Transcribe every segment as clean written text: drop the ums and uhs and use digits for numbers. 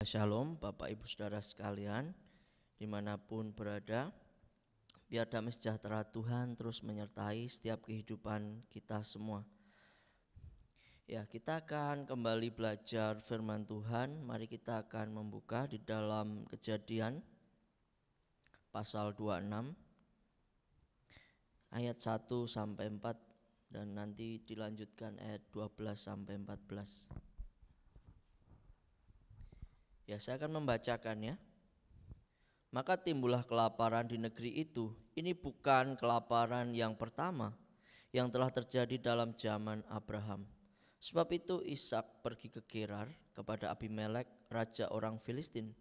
Shalom Bapak Ibu Saudara sekalian dimanapun berada. Biar damai sejahtera Tuhan terus menyertai setiap kehidupan kita semua. Ya, kita akan kembali belajar firman Tuhan. Mari kita akan membuka di dalam Kejadian pasal 26 ayat 1 sampai 4 dan nanti dilanjutkan ayat 12 sampai 14. Ya, saya akan membacakannya. Maka timbullah kelaparan di negeri itu. Ini bukan kelaparan yang pertama yang telah terjadi dalam zaman Abraham. Sebab itu Ishak pergi ke Gerar kepada Abimelek, raja orang Filistin.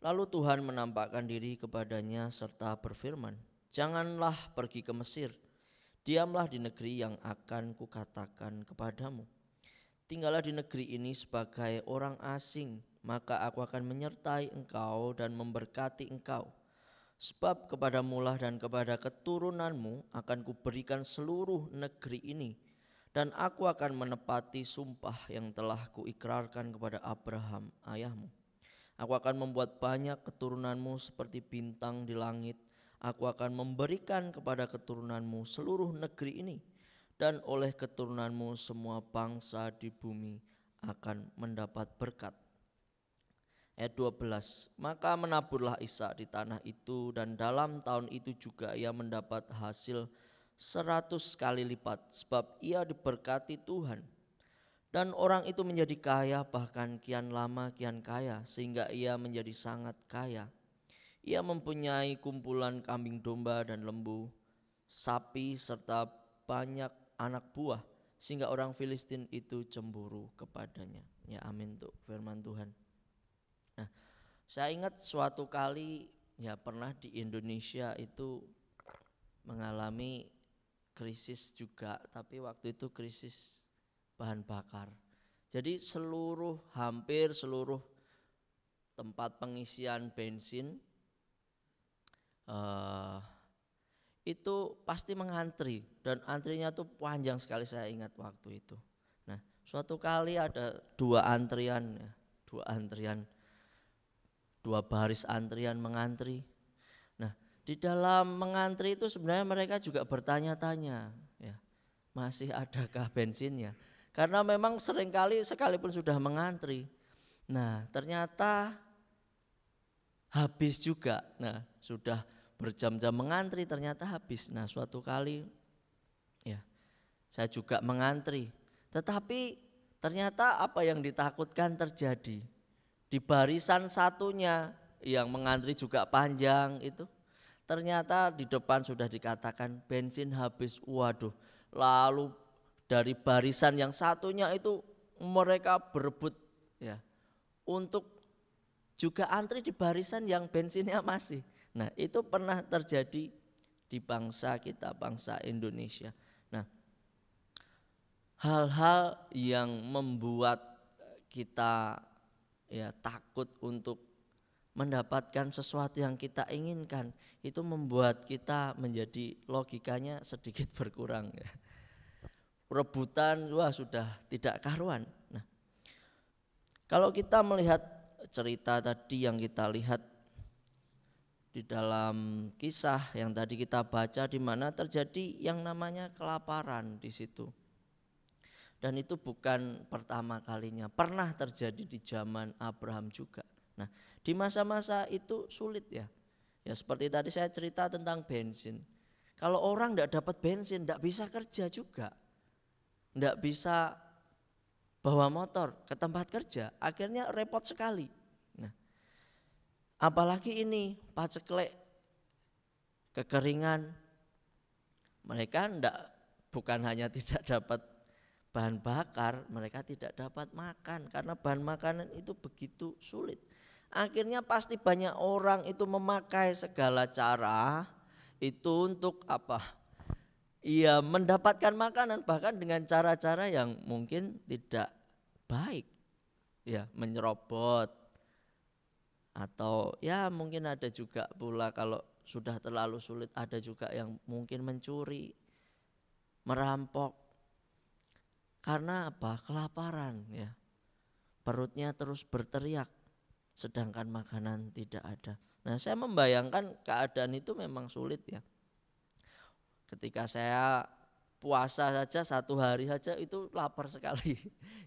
Lalu Tuhan menampakkan diri kepadanya serta berfirman, "Janganlah pergi ke Mesir, diamlah di negeri yang akan kukatakan kepadamu. Tinggallah di negeri ini sebagai orang asing, maka aku akan menyertai engkau dan memberkati engkau. Sebab kepadamulah dan kepada keturunanmu akan kuberikan seluruh negeri ini, dan aku akan menepati sumpah yang telah kuikrarkan kepada Abraham ayahmu. Aku akan membuat banyak keturunanmu seperti bintang di langit. Aku akan memberikan kepada keturunanmu seluruh negeri ini, dan oleh keturunanmu semua bangsa di bumi akan mendapat berkat." Ayat 12, maka menaburlah Ishak di tanah itu, dan dalam tahun itu juga ia mendapat hasil 100 kali lipat, sebab ia diberkati Tuhan. Dan orang itu menjadi kaya, bahkan kian lama kian kaya, sehingga ia menjadi sangat kaya. Ia mempunyai kumpulan kambing domba dan lembu, sapi serta banyak anak buah, sehingga orang Filistin itu cemburu kepadanya. Ya, amin untuk firman Tuhan. Nah, saya ingat suatu kali ya pernah di Indonesia itu mengalami krisis juga, tapi waktu itu krisis bahan bakar. Jadi hampir seluruh tempat pengisian bensin itu pasti mengantri, dan antrinya tuh panjang sekali, saya ingat waktu itu. Nah, suatu kali ada dua baris antrian mengantri. Nah, di dalam mengantri itu sebenarnya mereka juga bertanya-tanya, ya, masih adakah bensinnya? Karena memang seringkali sekalipun sudah mengantri, nah ternyata habis juga. Nah, sudah berjam-jam mengantri ternyata habis. Nah, suatu kali ya saya juga mengantri, tetapi ternyata apa yang ditakutkan terjadi. Di barisan satunya yang mengantri juga panjang itu, ternyata di depan sudah dikatakan bensin habis. Waduh, lalu dari barisan yang satunya itu mereka berebut ya untuk juga antri di barisan yang bensinnya masih. Nah, itu pernah terjadi di bangsa kita, bangsa Indonesia. Nah, hal-hal yang membuat kita ya takut untuk mendapatkan sesuatu yang kita inginkan, itu membuat kita menjadi logikanya sedikit berkurang ya. Rebutan wah sudah tidak karuan. Nah, kalau kita melihat cerita tadi yang kita lihat di dalam kisah yang tadi kita baca, di mana terjadi yang namanya kelaparan di situ. Dan itu bukan pertama kalinya, pernah terjadi di zaman Abraham juga. Nah, di masa-masa itu sulit ya. Ya seperti tadi saya cerita tentang bensin. Kalau orang tidak dapat bensin, tidak bisa kerja juga, tidak bisa bawa motor ke tempat kerja, akhirnya repot sekali. Nah, apalagi ini paceklik, kekeringan, mereka bukan hanya tidak dapat bahan bakar, mereka tidak dapat makan karena bahan makanan itu begitu sulit. Akhirnya pasti banyak orang itu memakai segala cara itu untuk apa? Ia mendapatkan makanan, bahkan dengan cara-cara yang mungkin tidak baik. Ya, menyerobot, atau ya mungkin ada juga pula kalau sudah terlalu sulit ada juga yang mungkin mencuri, merampok. Karena apa? Kelaparan ya. Perutnya terus berteriak. sedangkan makanan tidak ada. Nah, saya membayangkan keadaan itu memang sulit ya. Ketika saya puasa saja 1 hari saja itu lapar sekali.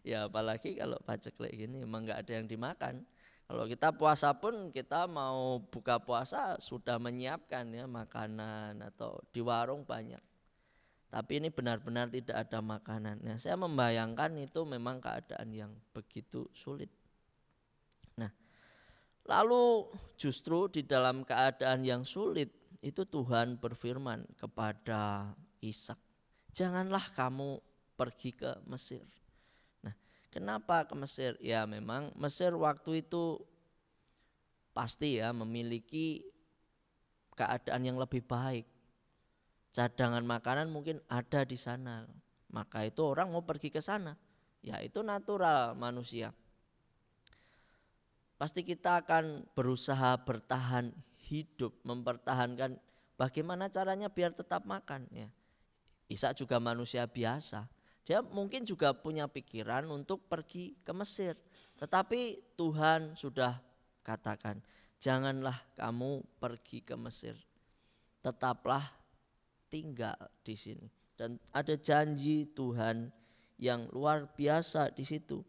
Ya apalagi kalau paceklik gini emang nggak ada yang dimakan. Kalau kita puasa pun kita mau buka puasa sudah menyiapkan ya makanan atau di warung banyak. Tapi ini benar-benar tidak ada makanan. Nah, saya membayangkan itu memang keadaan yang begitu sulit. Nah, lalu justru di dalam keadaan yang sulit itu Tuhan berfirman kepada Ishak, janganlah kamu pergi ke Mesir. Nah, kenapa ke Mesir? Ya memang Mesir waktu itu pasti ya memiliki keadaan yang lebih baik. Cadangan makanan mungkin ada di sana. Maka itu orang mau pergi ke sana. Ya itu natural manusia. Pasti kita akan berusaha bertahan hidup, mempertahankan bagaimana caranya biar tetap makan ya. Ishak juga manusia biasa. Dia mungkin juga punya pikiran untuk pergi ke Mesir. Tetapi Tuhan sudah katakan, janganlah kamu pergi ke Mesir. Tetaplah tinggal di sini. Dan ada janji Tuhan yang luar biasa di situ.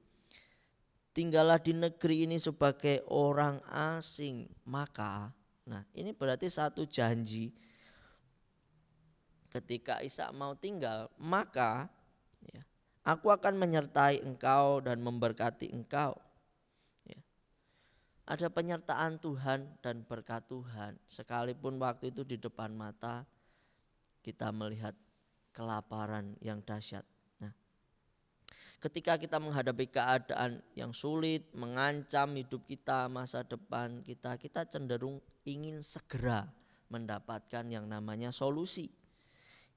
Tinggallah di negeri ini sebagai orang asing. Maka, nah ini berarti satu janji. Ketika Ishak mau tinggal, maka ya, aku akan menyertai engkau dan memberkati engkau. Ya. Ada penyertaan Tuhan dan berkat Tuhan. Sekalipun waktu itu di depan mata kita melihat kelaparan yang dahsyat. Nah, ketika kita menghadapi keadaan yang sulit, mengancam hidup kita, masa depan kita, kita cenderung ingin segera mendapatkan yang namanya solusi.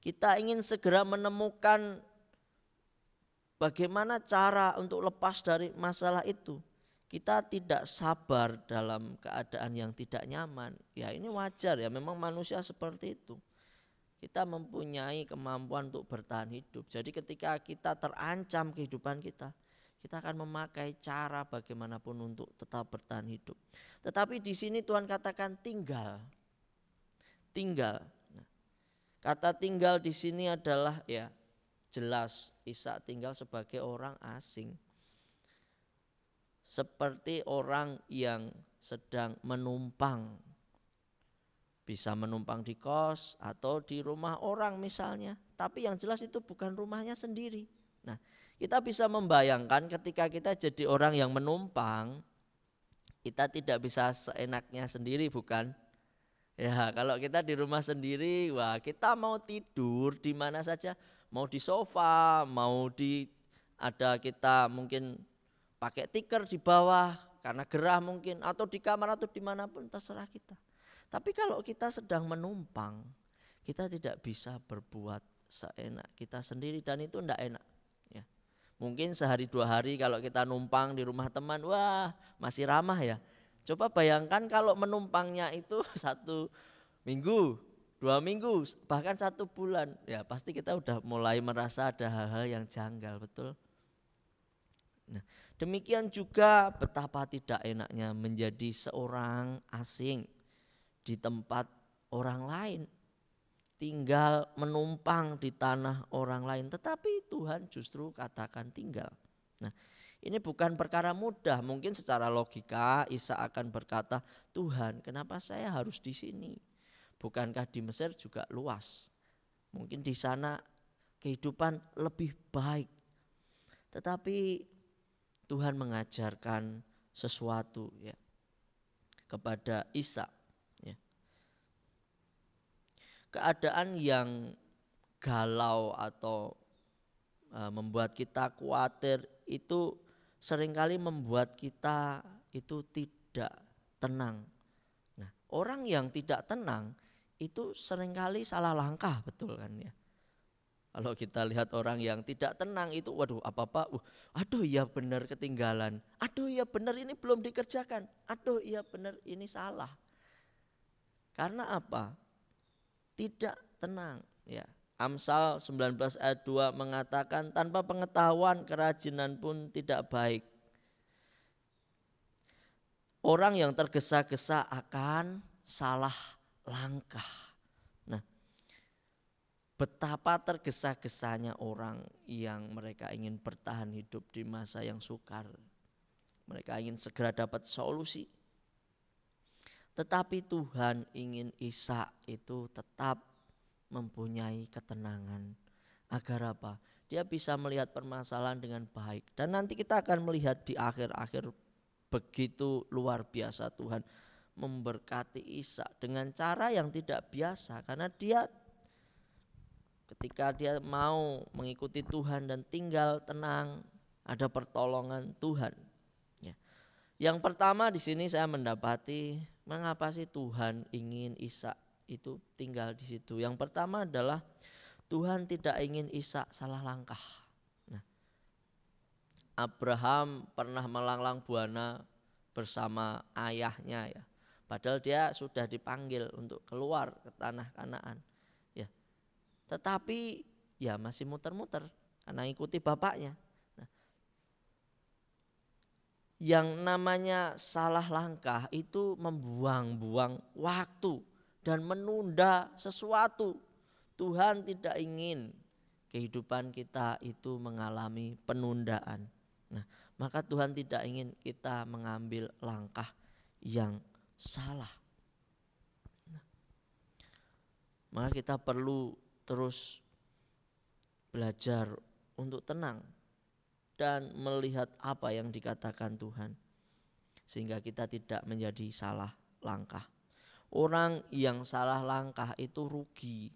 Kita ingin segera menemukan bagaimana cara untuk lepas dari masalah itu. Kita tidak sabar dalam keadaan yang tidak nyaman. Ya ini wajar ya, memang manusia seperti itu. Kita mempunyai kemampuan untuk bertahan hidup. Jadi ketika kita terancam kehidupan kita, kita akan memakai cara bagaimanapun untuk tetap bertahan hidup. Tetapi di sini Tuhan katakan tinggal. Tinggal. Nah, kata tinggal di sini adalah ya jelas Ishak tinggal sebagai orang asing. Seperti orang yang sedang menumpang. Bisa menumpang di kos atau di rumah orang misalnya. Tapi yang jelas itu bukan rumahnya sendiri. Nah, kita bisa membayangkan ketika kita jadi orang yang menumpang, kita tidak bisa seenaknya sendiri bukan? Ya, kalau kita di rumah sendiri, wah kita mau tidur di mana saja, mau di sofa, mau di ada kita mungkin pakai tikar di bawah karena gerah mungkin, atau di kamar atau dimanapun terserah kita. Tapi kalau kita sedang menumpang, kita tidak bisa berbuat seenak kita sendiri dan itu tidak enak. Ya. Mungkin sehari 2 hari kalau kita numpang di rumah teman, wah masih ramah ya. Coba bayangkan kalau menumpangnya itu 1 minggu, 2 minggu, bahkan 1 bulan, ya pasti kita udah mulai merasa ada hal-hal yang janggal, betul? Nah, demikian juga betapa tidak enaknya menjadi seorang asing di tempat orang lain, tinggal menumpang di tanah orang lain, tetapi Tuhan justru katakan tinggal. Nah, ini bukan perkara mudah. Mungkin secara logika Ishak akan berkata, Tuhan, kenapa saya harus di sini? Bukankah di Mesir juga luas? Mungkin di sana kehidupan lebih baik. Tetapi Tuhan mengajarkan sesuatu ya kepada Ishak. Keadaan yang galau atau membuat kita khawatir itu seringkali membuat kita itu tidak tenang. Nah, orang yang tidak tenang itu seringkali salah langkah, betul kan ya? Kalau kita lihat orang yang tidak tenang itu, waduh apa-apa, aduh ya benar ketinggalan, aduh ya benar ini belum dikerjakan, aduh ya benar ini salah. Karena apa? Tidak tenang ya. Amsal 19 ayat 2 mengatakan tanpa pengetahuan kerajinan pun tidak baik. orang yang tergesa-gesa akan salah langkah. Nah, betapa tergesa-gesanya orang yang mereka ingin bertahan hidup di masa yang sukar. Mereka ingin segera dapat solusi. Tetapi Tuhan ingin Ishak itu tetap mempunyai ketenangan. Agar apa? Dia bisa melihat permasalahan dengan baik. Dan nanti kita akan melihat di akhir-akhir begitu luar biasa Tuhan memberkati Ishak dengan cara yang tidak biasa. Karena dia ketika dia mau mengikuti Tuhan dan tinggal tenang, ada pertolongan Tuhan. Yang pertama di sini saya mendapati mengapa sih Tuhan ingin Ishak itu tinggal di situ. Yang pertama adalah Tuhan tidak ingin Ishak salah langkah. Nah, Abraham pernah melanglang buana bersama ayahnya ya. Padahal dia sudah dipanggil untuk keluar ke tanah Kanaan. Ya. Tetapi ya masih muter-muter karena ikuti bapaknya. Yang namanya salah langkah itu membuang-buang waktu dan menunda sesuatu. Tuhan tidak ingin kehidupan kita itu mengalami penundaan. Nah, maka Tuhan tidak ingin kita mengambil langkah yang salah. Nah, maka kita perlu terus belajar untuk tenang dan melihat apa yang dikatakan Tuhan, sehingga kita tidak menjadi salah langkah. Orang yang salah langkah itu rugi.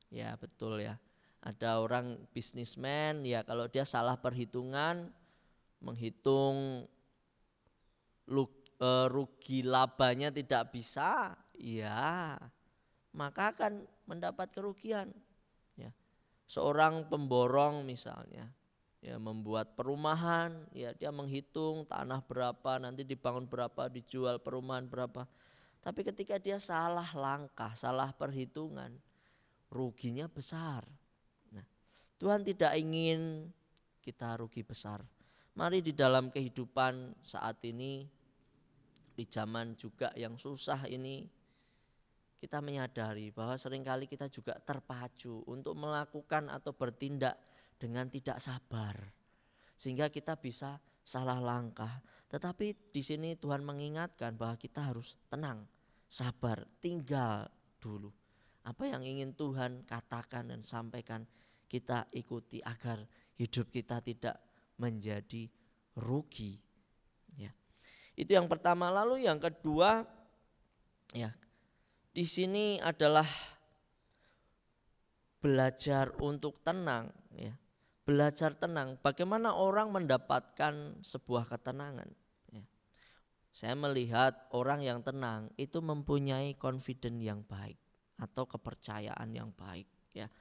Ya betul ya. Ada orang bisnismen ya, kalau dia salah perhitungan, menghitung rugi labanya tidak bisa, ya maka akan mendapat kerugian. Ya. Seorang pemborong misalnya, ya membuat perumahan, ya dia menghitung tanah berapa, nanti dibangun berapa, dijual perumahan berapa. Tapi ketika dia salah langkah, salah perhitungan, ruginya besar. Nah, Tuhan tidak ingin kita rugi besar. Mari di dalam kehidupan saat ini, di zaman juga yang susah ini, kita menyadari bahwa seringkali kita juga terpacu untuk melakukan atau bertindak dengan tidak sabar, sehingga kita bisa salah langkah. Tetapi di sini Tuhan mengingatkan bahwa kita harus tenang, sabar, tinggal dulu. Apa yang ingin Tuhan katakan dan sampaikan, kita ikuti agar hidup kita tidak menjadi rugi. Ya. Itu yang pertama. Lalu yang kedua, ya di sini adalah belajar untuk tenang, ya. Belajar tenang. Bagaimana orang mendapatkan sebuah ketenangan? Ya. Saya melihat orang yang tenang itu mempunyai confidence yang baik atau kepercayaan yang baik. Ya.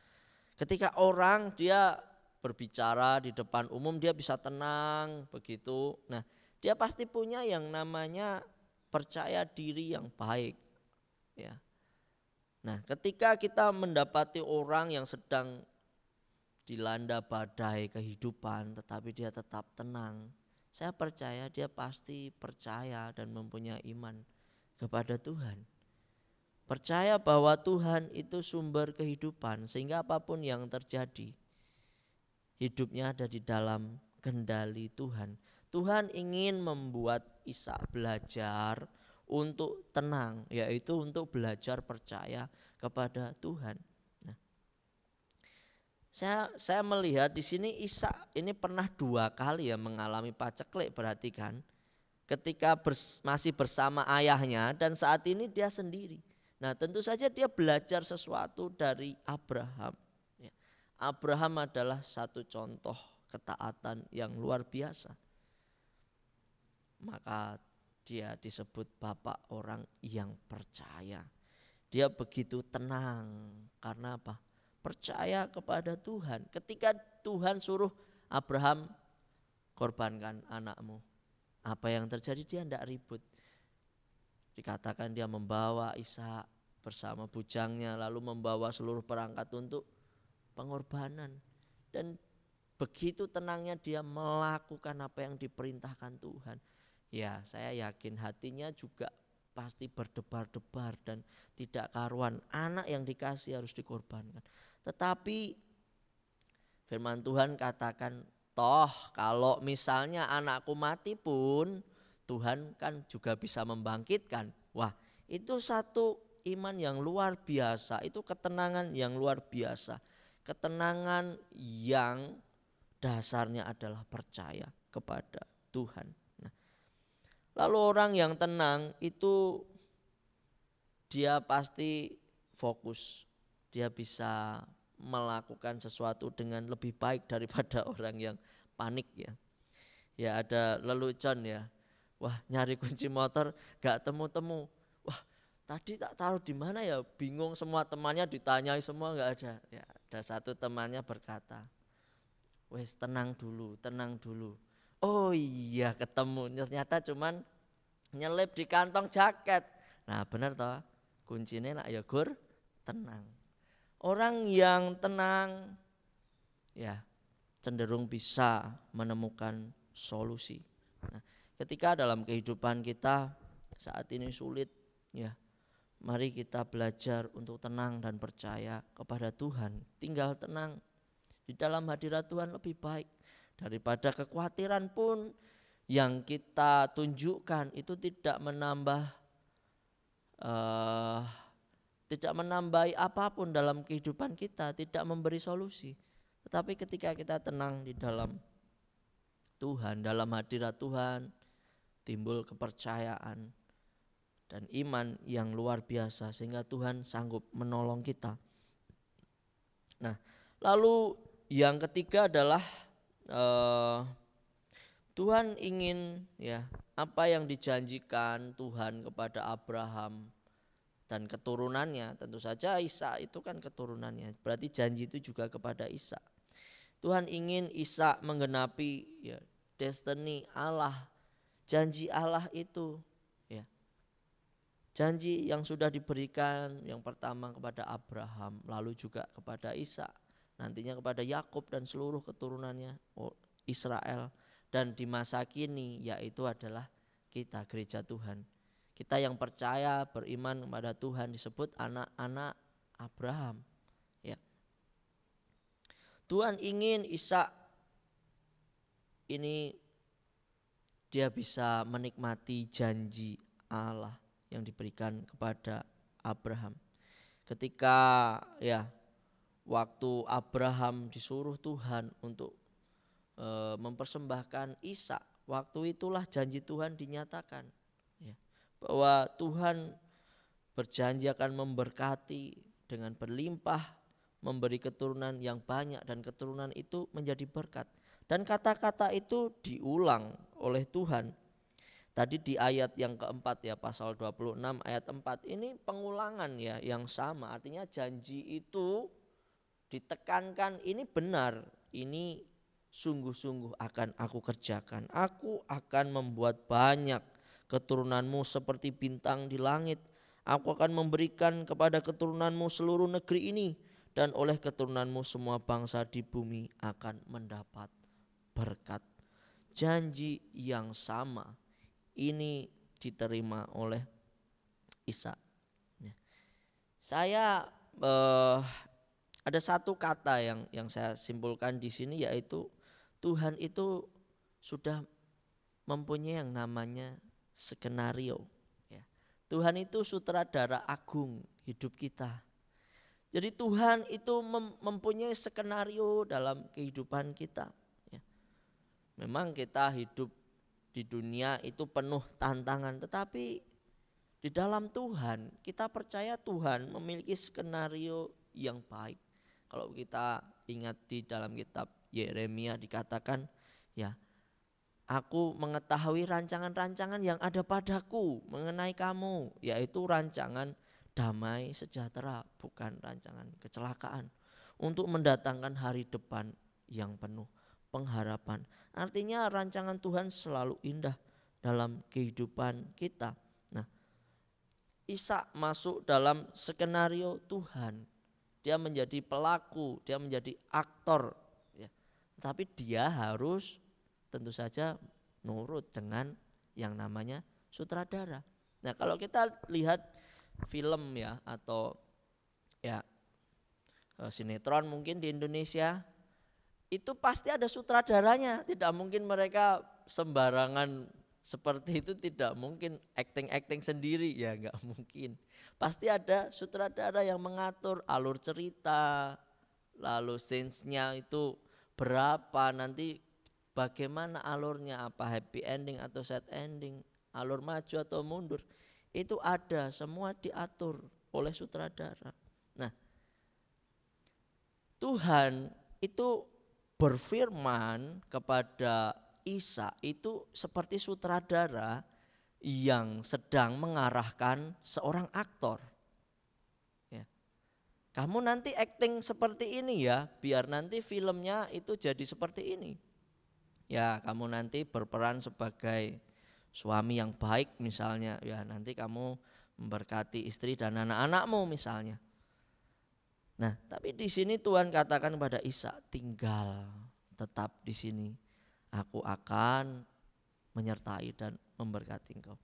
Ketika orang dia berbicara di depan umum, dia bisa tenang begitu. Nah, dia pasti punya yang namanya percaya diri yang baik. Ya. Nah, ketika kita mendapati orang yang sedang dilanda badai kehidupan tetapi dia tetap tenang, saya percaya dia pasti percaya dan mempunyai iman kepada Tuhan. Percaya bahwa Tuhan itu sumber kehidupan, sehingga apapun yang terjadi, hidupnya ada di dalam kendali Tuhan. Tuhan ingin membuat Ishak belajar untuk tenang, yaitu untuk belajar percaya kepada Tuhan. Nah, saya melihat di sini Ishak ini pernah 2 kali ya mengalami paceklik, perhatikan. Ketika masih bersama ayahnya dan saat ini dia sendiri. Nah, tentu saja dia belajar sesuatu dari Abraham. Ya. Abraham adalah satu contoh ketaatan yang luar biasa. Maka dia disebut bapak orang yang percaya. Dia begitu tenang karena apa? Percaya kepada Tuhan. Ketika Tuhan suruh Abraham, korbankan anakmu, apa yang terjadi? Dia tidak ribut. Dikatakan dia membawa Ishak bersama bujangnya, lalu membawa seluruh perangkat untuk pengorbanan. Dan begitu tenangnya dia melakukan apa yang diperintahkan Tuhan. ya saya yakin hatinya juga pasti berdebar-debar dan tidak karuan. Anak yang dikasih harus dikorbankan. Tetapi firman Tuhan katakan, toh kalau misalnya anakku mati pun Tuhan kan juga bisa membangkitkan. Wah, itu satu iman yang luar biasa, itu ketenangan yang luar biasa. Ketenangan yang dasarnya adalah percaya kepada Tuhan. Nah, lalu orang yang tenang itu dia pasti fokus, dia bisa melakukan sesuatu dengan lebih baik daripada orang yang panik ya. Ya ada lelucon ya. Wah, nyari kunci motor gak temu-temu. Wah, tadi tak taruh di mana ya? Bingung, semua temannya ditanyai semua gak ada. Ya, ada satu temannya berkata, wes tenang dulu, tenang dulu. Oh iya ketemu, ternyata cuman nyelip di kantong jaket. Nah bener toh, kuncinya nak ya gur tenang. Orang yang tenang ya cenderung bisa menemukan solusi. Nah, ketika dalam kehidupan kita saat ini sulit ya, mari kita belajar untuk tenang dan percaya kepada Tuhan. Tinggal tenang di dalam hadirat Tuhan lebih baik daripada kekhawatiran pun yang kita tunjukkan itu tidak menambahi apapun dalam kehidupan kita, tidak memberi solusi. Tetapi ketika kita tenang di dalam Tuhan, dalam hadirat Tuhan, timbul kepercayaan dan iman yang luar biasa sehingga Tuhan sanggup menolong kita. Nah, lalu yang ketiga adalah Tuhan ingin ya apa yang dijanjikan Tuhan kepada Abraham dan keturunannya, tentu saja Ishak itu kan keturunannya, berarti janji itu juga kepada Ishak. Tuhan ingin Ishak menggenapi ya destiny Allah, janji Allah itu ya. Janji yang sudah diberikan yang pertama kepada Abraham, lalu juga kepada Ishak, nantinya kepada Yakub dan seluruh keturunannya Israel, dan di masa kini yaitu adalah kita gereja Tuhan. Kita yang percaya beriman kepada Tuhan disebut anak-anak Abraham. Ya. Tuhan ingin Ishak ini dia bisa menikmati janji Allah yang diberikan kepada Abraham. Ketika ya waktu Abraham disuruh Tuhan untuk mempersembahkan Ishak, waktu itulah janji Tuhan dinyatakan. Ya. Bahwa Tuhan berjanji akan memberkati dengan berlimpah, memberi keturunan yang banyak dan keturunan itu menjadi berkat. Dan kata-kata itu diulang oleh Tuhan. Tadi di ayat yang keempat ya, pasal 26 ayat 4 ini pengulangan ya yang sama. Artinya janji itu ditekankan, ini benar, ini sungguh-sungguh akan aku kerjakan. Aku akan membuat banyak keturunanmu seperti bintang di langit. Aku akan memberikan kepada keturunanmu seluruh negeri ini, dan oleh keturunanmu semua bangsa di bumi akan mendapat berkat. Janji yang sama ini diterima oleh Ishak. Saya ada satu kata yang saya simpulkan di sini, yaitu Tuhan itu sudah mempunyai yang namanya skenario. Ya. Tuhan itu sutradara agung hidup kita. Jadi Tuhan itu mempunyai skenario dalam kehidupan kita. Ya. Memang kita hidup di dunia itu penuh tantangan, tetapi di dalam Tuhan kita percaya Tuhan memiliki skenario yang baik. Kalau kita ingat di dalam kitab Yeremia dikatakan ya, aku mengetahui rancangan-rancangan yang ada padaku mengenai kamu, yaitu rancangan damai sejahtera, bukan rancangan kecelakaan, untuk mendatangkan hari depan yang penuh pengharapan. Artinya rancangan Tuhan selalu indah dalam kehidupan kita. Nah, Ishak masuk dalam skenario Tuhan. Dia menjadi pelaku, dia menjadi aktor ya. Tapi dia harus tentu saja nurut dengan yang namanya sutradara. Nah, kalau kita lihat film ya atau ya sinetron mungkin di Indonesia, itu pasti ada sutradaranya. Tidak mungkin mereka sembarangan seperti itu, tidak mungkin acting sendiri, ya nggak mungkin. Pasti ada sutradara yang mengatur alur cerita, lalu scenes-nya itu berapa, nanti bagaimana alurnya, apa happy ending atau sad ending, alur maju atau mundur. Itu ada, semua diatur oleh sutradara. Nah, Tuhan itu berfirman kepada Isa itu seperti sutradara yang sedang mengarahkan seorang aktor. Ya. Kamu nanti acting seperti ini ya, biar nanti filmnya itu jadi seperti ini. Ya, kamu nanti berperan sebagai suami yang baik misalnya, ya nanti kamu memberkati istri dan anak-anakmu misalnya. Nah, tapi di sini Tuhan katakan kepada Isa, tinggal tetap di sini. Aku akan menyertai dan memberkati engkau.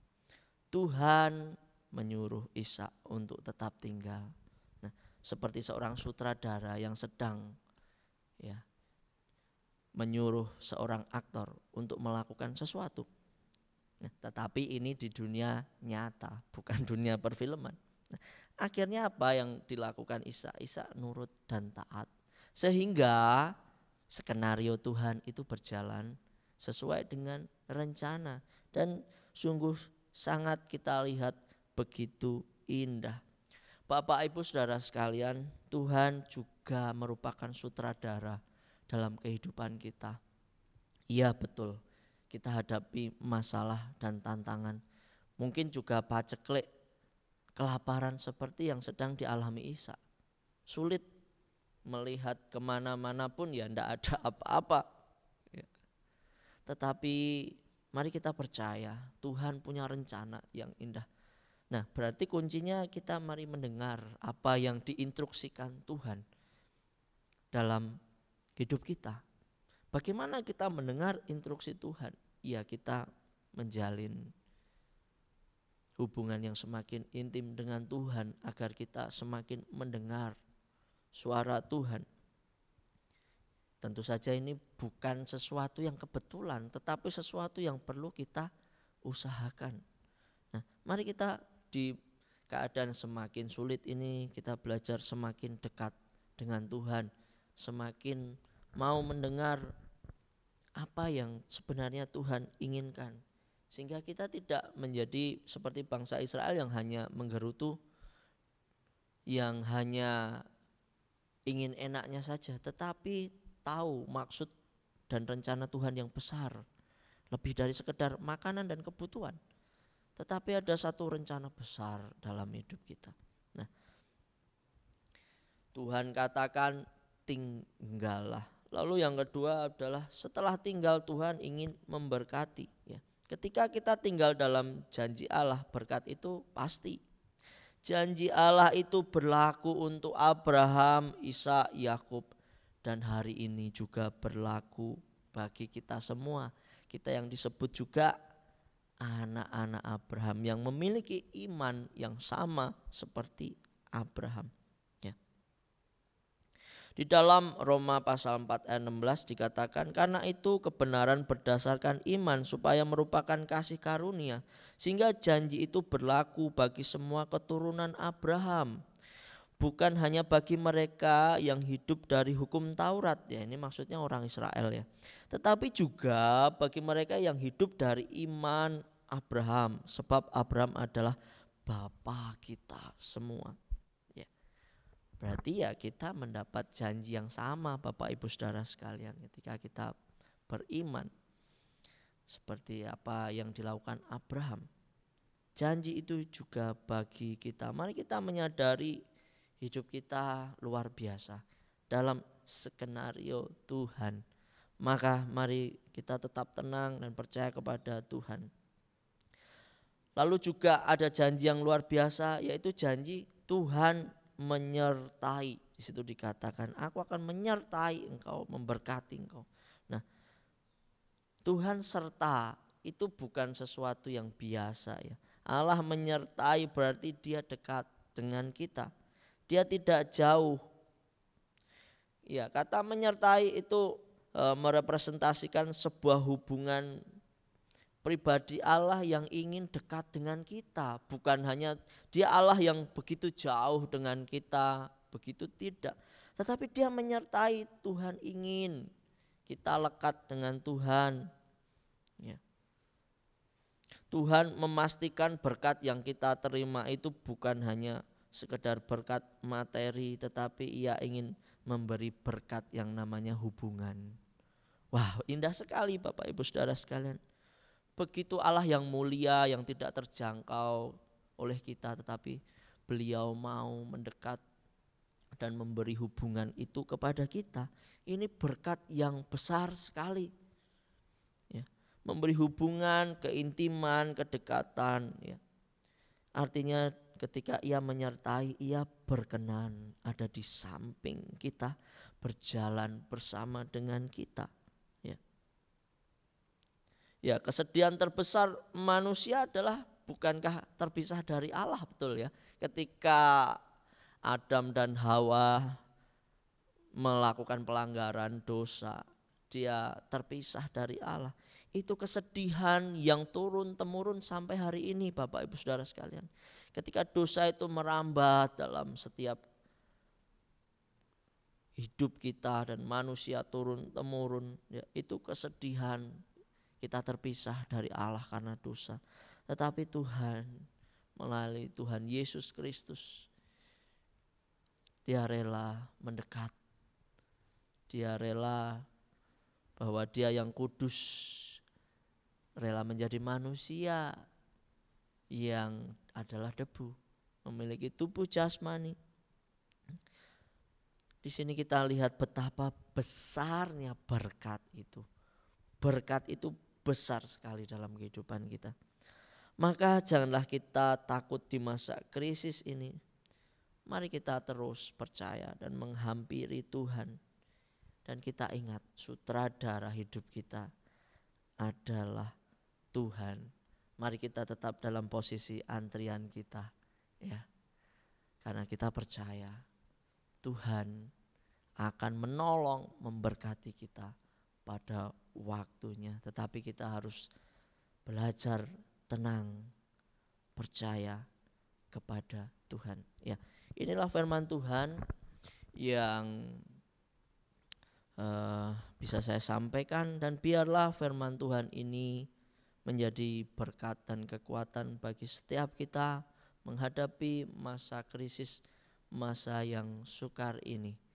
Tuhan menyuruh Isa untuk tetap tinggal. Nah, seperti seorang sutradara yang sedang ya menyuruh seorang aktor untuk melakukan sesuatu. Nah, tetapi ini di dunia nyata, bukan dunia perfilman. Nah, akhirnya apa yang dilakukan Isa? Isa nurut dan taat. Sehingga skenario Tuhan itu berjalan sesuai dengan rencana. Dan sungguh sangat kita lihat begitu indah. Bapak Ibu Saudara sekalian, Tuhan juga merupakan sutradara dalam kehidupan kita. Iya betul, kita hadapi masalah dan tantangan. Mungkin juga paceklik, kelaparan seperti yang sedang dialami Isa. Sulit melihat kemana-mana pun ya tidak ada apa-apa. Ya. Tetapi mari kita percaya Tuhan punya rencana yang indah. Nah, berarti kuncinya kita mari mendengar apa yang diinstruksikan Tuhan dalam hidup kita. Bagaimana kita mendengar instruksi Tuhan? Ya, kita menjalin hubungan yang semakin intim dengan Tuhan agar kita semakin mendengar suara Tuhan. Tentu saja ini bukan sesuatu yang kebetulan, tetapi sesuatu yang perlu kita usahakan. Nah, mari kita di keadaan semakin sulit ini kita belajar semakin dekat dengan Tuhan, semakin mau mendengar apa yang sebenarnya Tuhan inginkan, sehingga kita tidak menjadi seperti bangsa Israel yang hanya menggerutu, yang hanya ingin enaknya saja, tetapi tahu maksud dan rencana Tuhan yang besar, lebih dari sekedar makanan dan kebutuhan. Tetapi ada satu rencana besar dalam hidup kita. Nah, Tuhan katakan tinggallah. Lalu yang kedua adalah setelah tinggal Tuhan ingin memberkati. Ya. Ketika kita tinggal dalam janji Allah, berkat itu pasti. Janji Allah itu berlaku untuk Abraham, Ishak, Yakub, dan hari ini juga berlaku bagi kita semua. Kita yang disebut juga anak-anak Abraham yang memiliki iman yang sama seperti Abraham. Ya. Di dalam Roma pasal 4 ayat 16 dikatakan, karena itu kebenaran berdasarkan iman supaya merupakan kasih karunia, sehingga janji itu berlaku bagi semua keturunan Abraham. Bukan hanya bagi mereka yang hidup dari hukum Taurat, ya ini maksudnya orang Israel ya, tetapi juga bagi mereka yang hidup dari iman Abraham, sebab Abraham adalah bapa kita semua. Ya. Berarti ya kita mendapat janji yang sama Bapak Ibu Saudara sekalian ketika kita beriman seperti apa yang dilakukan Abraham. Janji itu juga bagi kita. Mari kita menyadari hidup kita luar biasa dalam skenario Tuhan. Maka mari kita tetap tenang dan percaya kepada Tuhan. Lalu juga ada janji yang luar biasa, yaitu janji Tuhan menyertai. Di situ dikatakan, aku akan menyertai engkau, memberkati engkau. Nah, Tuhan serta itu bukan sesuatu yang biasa ya. Allah menyertai berarti dia dekat dengan kita. Dia tidak jauh. Ya, kata menyertai itu merepresentasikan sebuah hubungan pribadi Allah yang ingin dekat dengan kita. Bukan hanya dia Allah yang begitu jauh dengan kita, begitu tidak. Tetapi dia menyertai, Tuhan ingin kita lekat dengan Tuhan. Ya. Tuhan memastikan berkat yang kita terima itu bukan hanya sekedar berkat materi, tetapi Ia ingin memberi berkat yang namanya hubungan. Wah, indah sekali Bapak Ibu Saudara sekalian. Begitu Allah yang mulia, yang tidak terjangkau oleh kita, tetapi Beliau mau mendekat dan memberi hubungan itu kepada kita. Ini berkat yang besar sekali. Ya, memberi hubungan, keintiman, kedekatan. Ya. Artinya ketika Ia menyertai, Ia berkenan ada di samping kita, berjalan bersama dengan kita. Ya, ya, kesedihan terbesar manusia adalah bukankah terpisah dari Allah, betul ya? Ketika Adam dan Hawa melakukan pelanggaran dosa, dia terpisah dari Allah. Itu kesedihan yang turun-temurun sampai hari ini Bapak Ibu Saudara sekalian. Ketika dosa itu merambat dalam setiap hidup kita dan manusia turun-temurun, ya, itu kesedihan kita terpisah dari Allah karena dosa. Tetapi Tuhan melalui Tuhan Yesus Kristus, Dia rela mendekat. Dia rela bahwa Dia yang kudus rela menjadi manusia yang adalah debu, memiliki tubuh jasmani. Di sini kita lihat betapa besarnya berkat itu. Berkat itu besar sekali dalam kehidupan kita. Maka janganlah kita takut di masa krisis ini. Mari kita terus percaya dan menghampiri Tuhan. Dan kita ingat sutradara hidup kita adalah Tuhan. Mari kita tetap dalam posisi antrian kita, ya. Karena kita percaya Tuhan akan menolong, memberkati kita pada waktunya. Tetapi kita harus belajar tenang, percaya kepada Tuhan. Ya, inilah firman Tuhan yang bisa saya sampaikan, dan biarlah firman Tuhan ini menjadi berkat dan kekuatan bagi setiap kita menghadapi masa krisis, masa yang sukar ini.